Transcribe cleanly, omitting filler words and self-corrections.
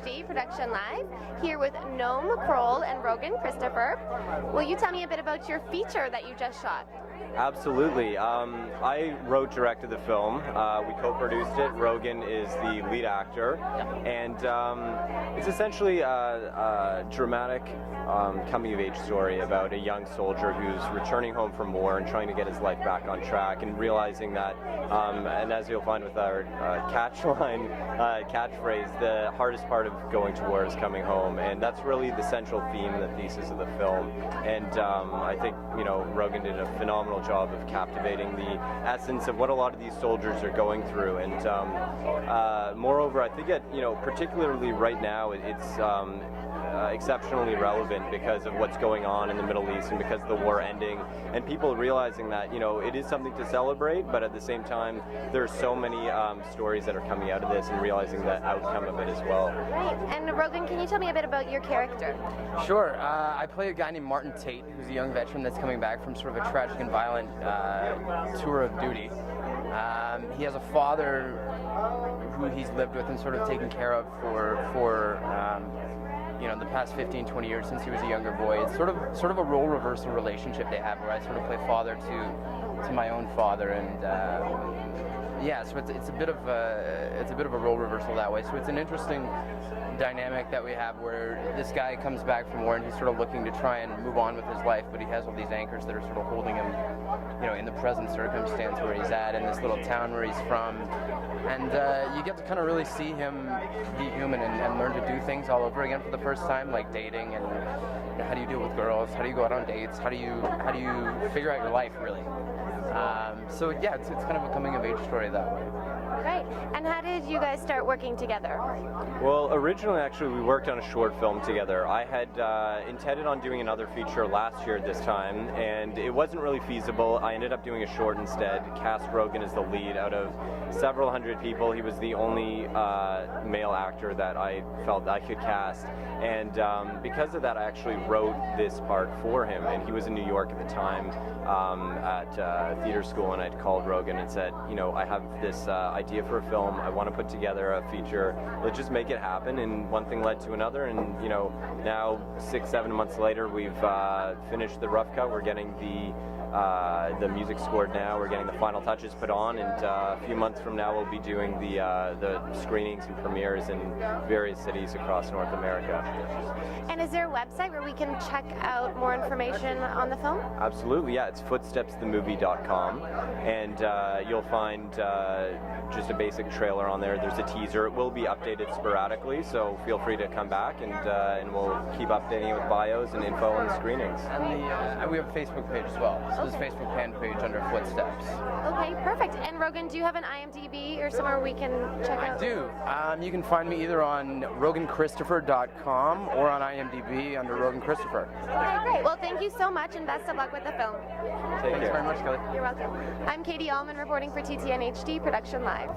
TTNHD Production Live, here with Noam Kroll and Rogan Christopher. Will you tell me a bit about your feature that you just shot? Absolutely. I wrote, directed the film. We co-produced it. Rogan is the lead actor, and it's essentially a dramatic coming-of-age story about a young soldier who's returning home from war and trying to get his life back on track, and realizing that, and as you'll find with our catchphrase, the hardest part of going to war is coming home, and that's really the central theme and the thesis of the film. And I think, you know, Rogan did a phenomenal job of captivating the essence of what a lot of these soldiers are going through, and moreover, I think particularly right now, it's exceptionally relevant because of what's going on in the Middle East and because of the war ending, and people realizing that, you know, it is something to celebrate, but at the same time there's so many stories that are coming out of this, and realizing the outcome of it as well. Right. And Rogan, can you tell me a bit about your character? Sure. I play a guy named Martin Tate, who's a young veteran that's coming back from sort of a tragic and violent tour of duty. He has a father who he's lived with and sort of taken care of for the past 15-20 years since he was a younger boy. It's sort of a role reversal relationship they have, where I sort of play father to my own father, and so it's a bit of a role reversal that way. So it's an interesting dynamic that we have, where this guy comes back from war and he's sort of looking to try and move on with his life, but he has all these anchors that are sort of holding him, you know, in the present circumstance where he's at, in this little town where he's from, and you get to kind of really see him be human and learn to do things all over again for the first time, like dating, and how do you deal with girls, how do you go out on dates, how do you figure out your life, really. So yeah, it's kind of a coming of age story that way. Right. And how did you guys start working together? Well, originally, actually, we worked on a short film together. I had intended on doing another feature last year at this time, and it wasn't really feasible. I ended up doing a short instead. Cast Rogan as the lead. Out of several hundred people, he was the only male actor that I felt I could cast. And because of that, I actually wrote this part for him. And he was in New York at the time at theater school, and I'd called Rogan and said, you know, I have this idea for a film. I want to put together a feature. Let's just make it happen. And one thing led to another, and you know, now 6-7 months later, we've finished the rough cut. We're getting the music scored now. We're getting the final touches put on, and a few months from now, we'll be doing the screenings and premieres in various cities across North America. And is there a website where we can check out more information on the film? Absolutely, yeah. It's footstepsthemovie.com, and you'll find just a basic trailer on there. There's a teaser. It will be updated sporadically, so feel free to come back, and we'll keep updating it with bios and info on the screenings. And we have a Facebook page as well. So there's a Facebook fan page under Footsteps. Okay, perfect. And Rogan, do you have an IMDb or somewhere we can check out? I do. You can find me either on roganchristopher.com or on IMDb under Rogan Christopher. Okay, great. Well, thank you so much, and best of luck with the film. Thanks very much, Kelly. You're welcome. I'm Katie Uhlmann reporting for TTNHD Production Live.